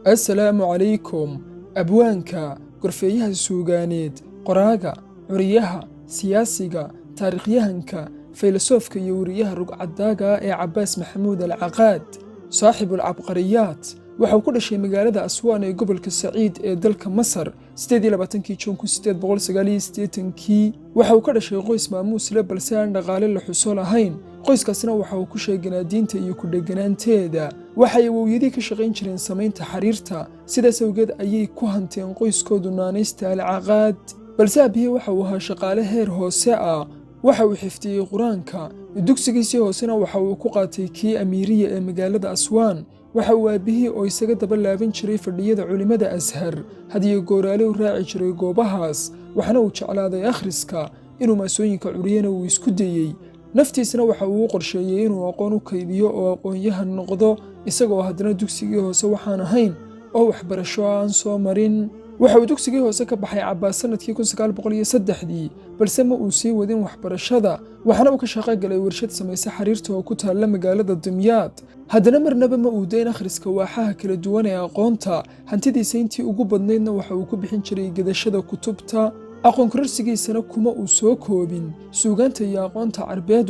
السلام عليكم أبوانكا قرفيها سوغانيد قراغا عريها سياسيغا تاريخيهنكا فيلسوفكا يوريها رقعداغا عباس محمود العقاد صاحب العبقريات waxau ku dhashay magaalada Aswan ee gobolka Saciid ee dalka Masar 28 Juun 1889 waxau ka dhashay qoys maamuus leh balse aan dhaqaale la xuso lahayn qoyskaasina waxau ku sheeganaa diinta iyo ku dheganaanteeda waxay awowyadii ka shaqayn jireen samaynta xariirta sidaas awgeed ayay ku hanteen qoyskoodu naanaysta al-Caqaad balse abiye waxau ahaa shaqaale heer hoose ah waxa uu xifdiyay quraanka dugsigiisii hoosena waxa uu ku qaatay kii amiiriya ee magaalada Aswan waxa uu aabihii oo isaga daba laaban jiray fadhiyada culimada Ashar hadiyo gooraale u raaci jiray goobahaas waxana uu jeclaaday akhriska inuu maasooyinka curiyana uu isku dayay naftiisana waxa uu qorsheeyay inuu aqoon u kaydiyo oo aqoonyahan noqdo isagoo haddana dugsigii hoose waxaan ahayn oo waxbarasho aan soo marin waxa uu dugsigii hoose ka baxay Cabbaas sanadkii 1903 balse ma uu sii wadin waxbarashada waxana uu ka shaqo galay warshad samaysa xariirta oo ku taalla magaalada Dimyaad haddana marnaba ma uu dayn akhriska waaxaha kala duwan ee aqoonta hantidiisa intii ugu badnaydna waxa uu ku bixin jiray gadashada kutubta aqoon kororsigiisana kuma uu soo koobin suugaanta iyo aqoonta carbeed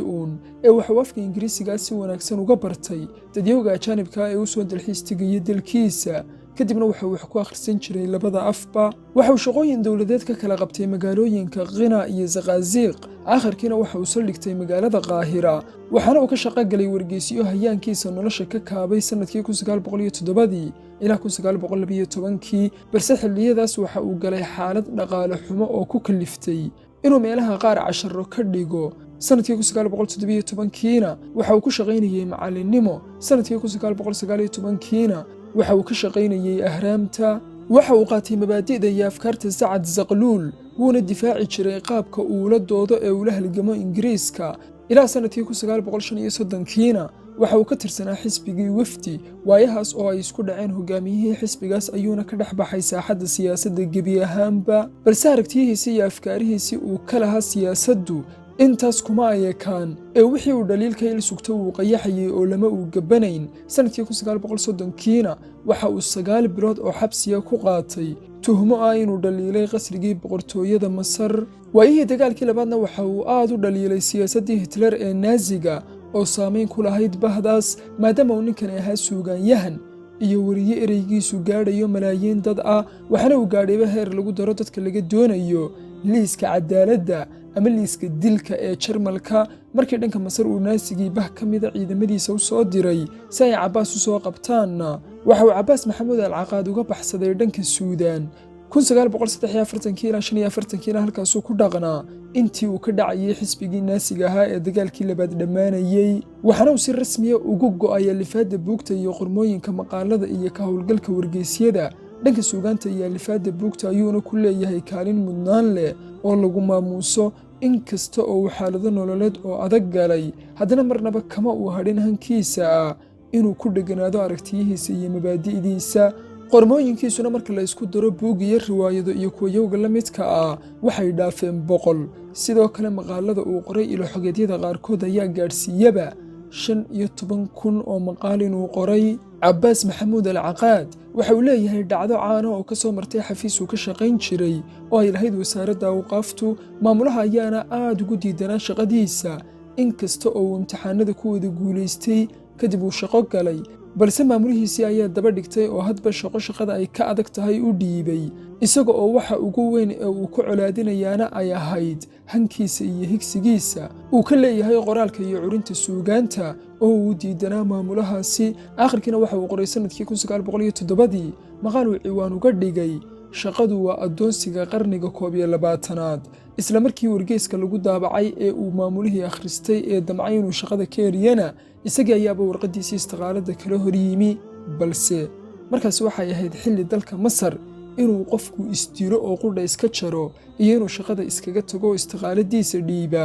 ee waxuu afka Ingiriisiga si wanaagsan uga bartay dadyowga ajaanibka ee u soo dalxiis tegay dalkiisa kadibna waxa wax ku akhrisan jiray labada afba waxa uu shaqooyin dawladeed ka kala qabtay magaalooyinka Qina iyo Zaqaaziq aakhirkiina waxa uu soo dhigtay magaalada Qaahira waxana uu ka shaqo galay wargeysiyo hayaankiisa nolosha ka kaabay sanadkii 1907 ilaa 1912 balse xilliyadaas waxa uu galay xaalad dhaqaale xumo oo ku kaliftay inuu meelaha qaar casharo ka dhigo sanadkii 1917 waxa uu ku shaqaynayay macallinimo sanadkii 1919 waxa uu ka shaqaynayay ahraamta waxa uu qaatay mabaadi'da iyo afkaarta Sacad Zaqluul wuuna difaaci jiray qaabka uu la doodo ee uu la halgamo Ingiriiska ilaa sanadkii 1935 waxa uu ka tirsanaa xisbigii Wafdi waayahaas oo ay isku dhaceen hogaamiyihii xisbigaas ayuuna ka dhex baxay saaxadda siyaasadda gebi ahaanba balse aragtiyihiisii iyo afkaarihiisii uu ka lahaa siyaasaddu intaas kuma ayakaan ee wixii uu dhaliilka il sugto uu qayaxayay oo lama uu gabanayn sanadkii 1930 waxa uu 9 bilood oo xabsiya ku qaatay tuhmo ah inuu dhaliilay qasrigii boqortooyada Masar waayihii dagaalkii labaadna waxa uu aad u dhaliilay siyaasaddii Hitler ee Naaziga oo saameyn ku lahayd bahdaas maadaama uu ninkan ahaa suugaanyahan iyo wariye ereygiisu gaadhayo malaayiin dad ah waxana uu gaadhayba heer lagu daro dadka laga doonayo liiska cadaaladda ama liiska dilka ee Jarmalka markii dhanka Masar uu Naasigii bah kamida ciidamadiisa u soo diray si ay Cabbaas u soo qabtaanna waxa uu Cabbaas Maxamuud al-Caqaad uga baxsaday dhanka Suudaan 1943 ilaa 45 halkaas uu ku dhaqnaa intii uu ka dhacayay xisbigii Naasiga ahaa ee dagaalkii labaad dhamaanayay waxana uu si rasmi ah ugu go'ay lifaada buugta iyo qormooyinka maqaalada iyo ka howlgalka wargeysyada dhanka suugaanta iyo lifaada buugta ayuuna ku leeyahay kaalin mudnaan leh oo lagu maamuuso in kasta oo xaalado nololeed oo adag galay haddana marnaba kama uu hadhin hankiisa ah inuu ku dheganaado aragtiyihiisa iyo mabaadi'diisa qormooyinkiisuna marka la isku daro buug iyo riwaayado iyo kuwayowga la midka ah waxay dhaafeen 100 sidoo kale maqaalada uu qoray ilo xogeedyada qaarkood ayaa gaadhsiiyaba 15,000 oo maqaal inuu qoray Cabbaas Maxamuud al-Caqaad waxa uu leeyahay dhacdo caan ah oo ka soo martay xafiis uu ka shaqayn jiray oo ay lahayd wasaaradda awqaaftu maamulaha ayaana aad ugu diidanaa shaqadiisa inkasta oo uu imtixaanada ku wada guulaystay kadib uu shaqo galay balse maamulihiisii ayaa daba dhigtay oo hadba shaqada ay ka adag tahay u dhiibay isaga oo waxa ugu weyn ee uu ku colaadinayaana ay ahayd hankiisa iyo higsigiisa uu ka leeyahay qoraalka iyo curinta suugaanta oo uu diidanaa maamulahaasi aakhirkiina waxa uu qoray sanadkii 1907 maqaal uu ciwaan uga dhigay shaqadu waa adoonsiga qarniga 21aad isla markii wargeyska lagu daabacay ee uu maamulihii akhristay ee damcay inuu shaqada ka eriyana isagii ayaaba warqadiisii istiqaalada kala hor yimi balse markaas waxay ahayd xilli dalka Masar inuu qofku isdiro oo qudha iska jaro iyo inuu shaqada iskaga tago istiqaaladiisa dhiiba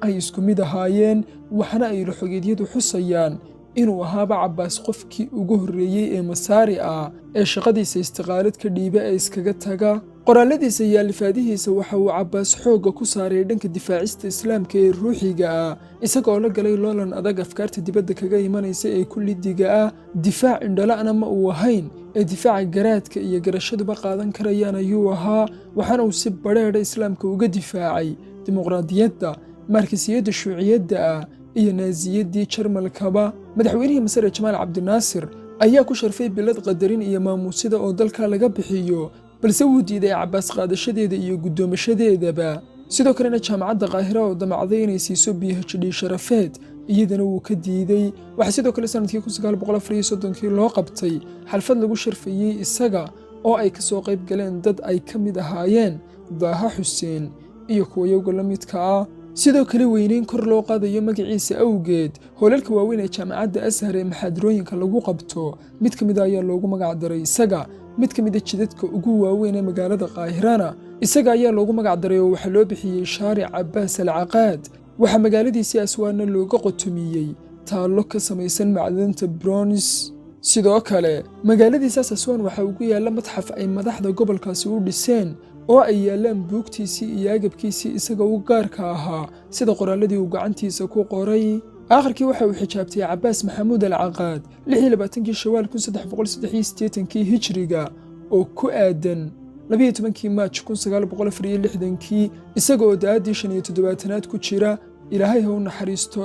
ay isku mid ahaayeen waxana ay xogeedyadu xusayaan inuu ahaaba Cabbaas qofkii ugu horreeyey ee Masaari ah ee shaqadiisa istiqaalad ka dhiiba ee iskaga taga. Qoraaladiisa iyo alifaadihiisa waxa uu Cabbaas xoogga ku saaray dhanka difaacista islaamka ee ruuxiga ah, isaga oo la galay loolan adag afkaarta dibadda kaga imanaysa ee kullidiga ah. Difaac indhala'na ma uu ahayn, ee difaaca garaadka iyo garashaduba qaadan karayaan ayuu ahaa, waxaana uu si badheedha islaamka uga difaacay dimuqraadiyadda, markisiyadda shuuciyadda ah iyo naasiyaddii Jarmalkaba. Madaxweynihii Masar Jamaal Cabdinaasir ayaa ku sharfay bilad qadarin iyo maamuusida oo dalka laga bixiyo, balse wuu diiday Cabbaas qaadashadeeda iyo guddoomashadeedaba. sidoo kalena jaamacadda Qaahira oo damacday inay siiso PhD sharafeed iyadana wuu ka diiday. waxaa sidoo kale sanadkii 1934 loo qabtay xalfad lagu sharfayey isaga oo ay ka soo qayb galeen dad ay ka mid ahaayeen Daaha Xuseen iyo kuwa iyaga la midka ah. sidoo kale weynayn kor loo qaadayo magaciisa awgeed hoolalka waaweyn ee jaamacadda Ashar ee maxaadarooyinka lagu qabto mid ka mid ah ayaa loogu magac daray isaga. mid ka mid ah jidadka ugu waaweyn ee magaalada Qaahirana isaga ayaa loogu magac daray oo waxaa loo bixiyey Shaaric Cabbaas al-Caqaad. waxaa magaaladiisii Aswaanna looga qotomiyey taallo ka samaysan macdanta bronze. sidoo kale magaaladiisaas Aswaan waxaa ugu yaalla madxaf ay madaxda gobolkaasi u dhiseen oo ay yaalaan buugtiisii iyo agabkiisii isaga u gaarka ahaa sida qoraalladii uu gacantiisa ku qoray. aakhirkii waxa uu xijaabtay Cabbaas Maxamuud al-Caqaad 26 Shawaal 1383 Hijriga oo ku aadan 12 Maaj 1964 isaga oo da'adii 75 ku jira. Ilaahay ha u naxariisto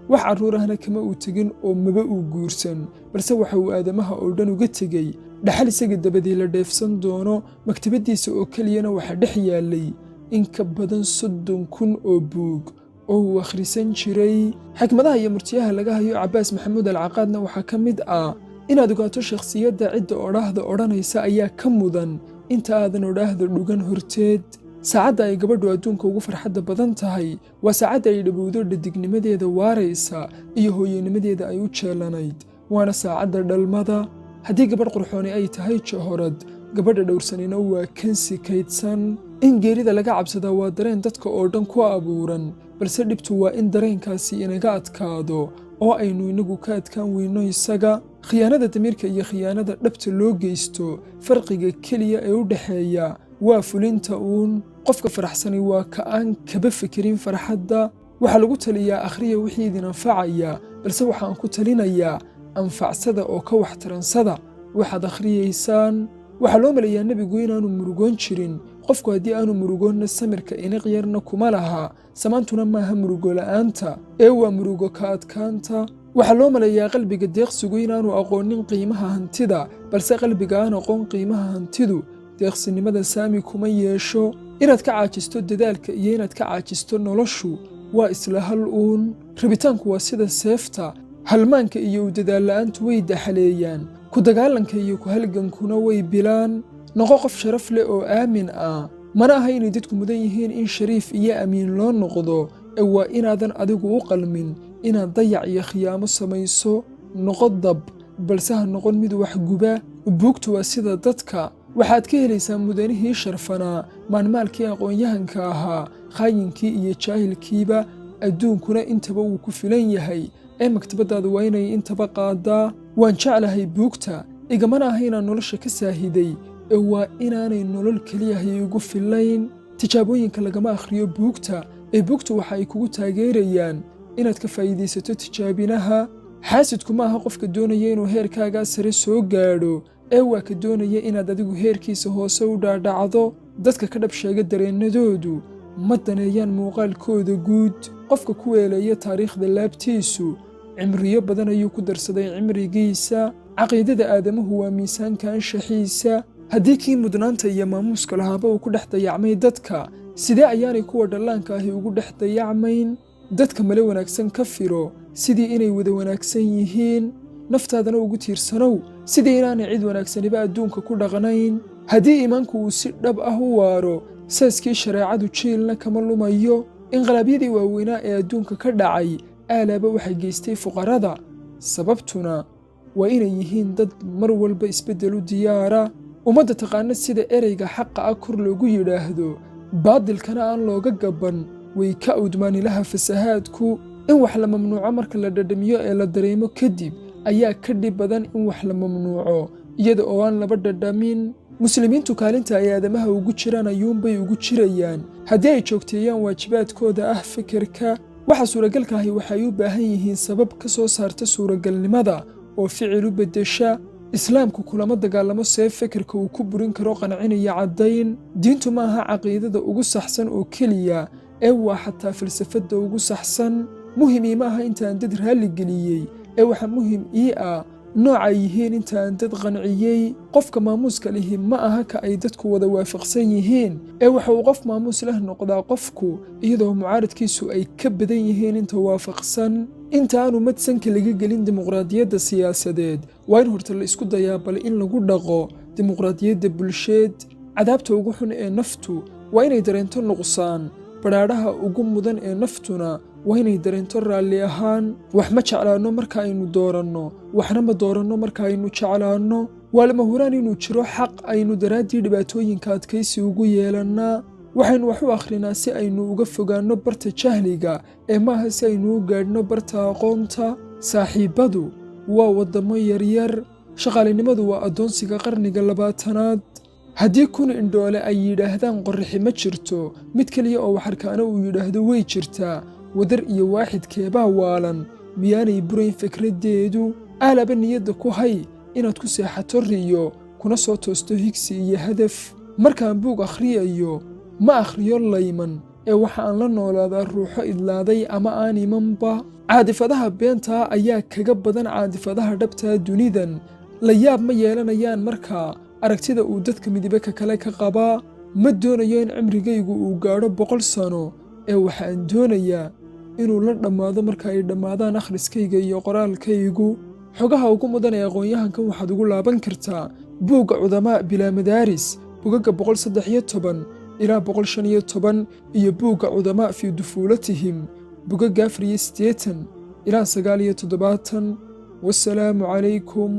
wax carruurahna kama uu tegin oo maba uu guursan, balse waxa uu aadamaha oo dhan uga tegey dhaxal isaga dabadii la dheefsan doono. maktabadiisa oo keliyana waxaa dhex yaallay in ka badan 30,000 oo buug oo uu akhrisan jiray. xikmadaha iyo murtiyaha laga hayo Cabbaas Maxamuud al-Caqaadna waxaa ka mid ah inaad ogaato shakhsiyadda cidda odhaahda odhanaysa ayaa ka mudan inta aadan odhaahda dhugan horteed. saacadda ay gabadhu adduunka ugu farxadda badan tahay waa saacadda ay dhawowdo dhadignimadeeda waaraysa iyo hooyanimadeeda ay u jeelanayd, waana saacadda dhalmada. haddii gabadh qurxooni ay tahay johorad, gabadha dhowrsanina waa kansi kaydsan. in geerida laga cabsadaa waa dareen dadka oo dhan ku abuuran, balse dhibtu waa in dareenkaasi inaga adkaado oo aynu inagu ka adkaan weyno isaga. khiyaanada damiirka iyo khiyaanada dhabta loo geysto farqiga keliya ee u dhexeeya waa fulinta uun. qofka faraxsani waa ka aan kaba fikirin farxadda. waxaa lagu taliyaa akhriya wixii idin anfacaya, balse waxaan ku talinayaa anfacsada oo ka waxtaransada waxaad akhriyaysaan. waxaa loo maleeyaa nebigu inaanu murugoon jirin. qofku haddii aanu murugoonna samirka iniq yarna kuma laha. samaantuna maaha murugo la'aanta ee waa murugo ka adkaanta. waxaa loo maleeyaa qalbiga deeqsigu inaanu aqoonin qiimaha hantida, balse qalbiga aan aqoon qiimaha hantidu deeqsinimada saami kuma yeesho. inaad ka caajisto dadaalka iyo inaad ka caajisto noloshu waa isla hal uun. rabitaanku waa sida seefta, halmaanka iyo u dadaal la'aantu way daxaleeyaan, ku dagaalanka iyo ku halgankuna way bilaan. noqo qof sharaf leh oo aamin ah. mana aha inay dadku mudan yihiin in shariif iyo amiin loo noqdo, ee waa inaadan adigu u qalmin inaad dayac iyo khiyaamo samayso. noqo dab, balse ha noqon mid wax guba. buugtu waa sida dadka. waxaad ka helaysaa mudanihii sharfanaa, maalmaalkii aqoon-yahanka ahaa, khaayinkii iyo jaahilkiiba. adduunkuna intaba wuu ku filan yahay ee maktabadaadu waa inay intaba qaadaa. waan jeclahay buugta, igamana aha inaan nolosha ka saahiday, ee waa inaanay nolol keliyahay igu filayn. tijaabooyinka lagama akhriyo buugta, ee buugtu waxa ay kugu taageerayaan inaad ka faa'iidaysato tijaabinaha. xaasidku ma aha qofka doonaya inuu heerkaagaa sare soo gaadho, ee waa ka doonaya inaad adigu heerkiisa hoose u dhaadhacdo. dadka ka dhab sheega dareennadoodu ma daneeyaan muuqaalkooda guud. qofka ku weeleeya taariikhda laabtiisu cimriyo badan ayuu ku darsaday cimrigiisa. caqiidada aadamuhu waa miisaanka anshaxiisa. haddii kii mudnaanta iyo maamuuska lahaaba uu ku dhex dayacmay dadka, sidee ayaanay kuwa dhallaanka ahi ugu dhex dayacmayn? dadka male wanaagsan ka firo sidii inay wada wanaagsan yihiin. naftaadana ugu tiirsanow sidii inaanay cid wanaagsaniba adduunka ku dhaqnayn. haddii iimaanku uu si dhab ah u waaro, saaskii shareecadu jiilna kama lumayo. inqilaabyadii waaweynaa ee adduunka ka dhacay aalaaba waxay geystay fuqarada. sababtuna waa inay yihiin dad mar walba isbeddelu diyaara. ummadda taqaana sida ereyga xaqa ah kor loogu yidhaahdo, baadilkana aan looga gabban, way ka awdmaan ilaha fasahaadku. in wax la mamnuuco marka la dhadhamiyo ee la dareemo kadib ayaa ka dhib badan in wax la mamnuuco iyada oo aan laba dhadhamin. muslimiintu kaalinta ay aadamaha ugu jiraan ayuunbay ugu jirayaan haddii ay joogteeyaan waajibaadkooda ah fikirka. waxa suuragalka ahi waxay u baahan yihiin sabab ka soo saarta suuragalnimada oo ficil u beddesha. islaamku kulama dagaalamo see fikirka uu ku burin karo qancinaya caddayn. diintu ma aha caqiidada ugu saxsan oo keliya ee waa xataa falsafadda ugu saxsan. muhim iima aha intaan dad raalli geliyey ee waxa muhim ii ah nooca yihiin intaan dad qanciyey. qofka maamuuska lihi ma aha ka ay dadku wada waafaqsan yihiin ee waxa uu qof maamuus leh noqdaa qofku iyadoo mucaaradkiisu ay ka badan yihiin inta waafaqsan. inta aanu madsanka laga gelin dimuqraadiyadda siyaasadeed waa in horta la isku dayaa bal in lagu dhaqo dimuqraadiyadda bulsheed. cadaabta ugu xun ee naftu waa inay dareento nuqsaan. badhaadhaha ugu mudan ee naftuna waa inay dareento raalli ahaan. wax ma jeclaanno marka aynu dooranno, waxna ma dooranno marka aynu jeclaanno. waa lama huraan inuu jiro xaq aynu daraaddii dhibaatooyinka adkaysi ugu yeelannaa. waxaynu wax u akhrinaa si aynu uga fogaanno barta jahliga ee maaha si aynu u gaadhno barta aqoonta. saaxiibbadu waa waddamo yaryar. shaqaalinimadu waa addoonsiga qarniga 20aad. haddii kun indhoole ay yidhaahdaan qorrixi ma jirto, mid keliya oo waxarkaana uu yidhaahdo way jirtaa, wadar iyo waaxidkeebaa waalan, miyaanay burayn fikraddeedu. aalaba niyadda ku hay inaad ku seexato riyo kuna soo toosto higsi iyo hadaf. markaan buug akhriyayo ma akhriyo layman ee waxa aan la noolaadaa ruuxo idlaaday ama aan imanba. caadifadaha beentaa ayaa kaga badan caadifadaha dhabtaa dunidan. la yaab ma yeelanayaan markaa aragtida uu dadka midibe ka kale ka qabaa. ma doonayo in cimrigaygu uu gaadho 100 sano ee waxaan doonayaa inuu la dhammaado marka ay dhammaadaan akhriskayga iyo qoraalkaygu. xogaha ugu mudan ee aqoon-yahankan waxaad ugu laaban kartaa buugga cudamaa bilaa madaaris bugaga 113 ilaa 115 iyo buugga cudamaa fii dufuulatihim bugaga 84 ilaa 79. wassalaamu calaykum.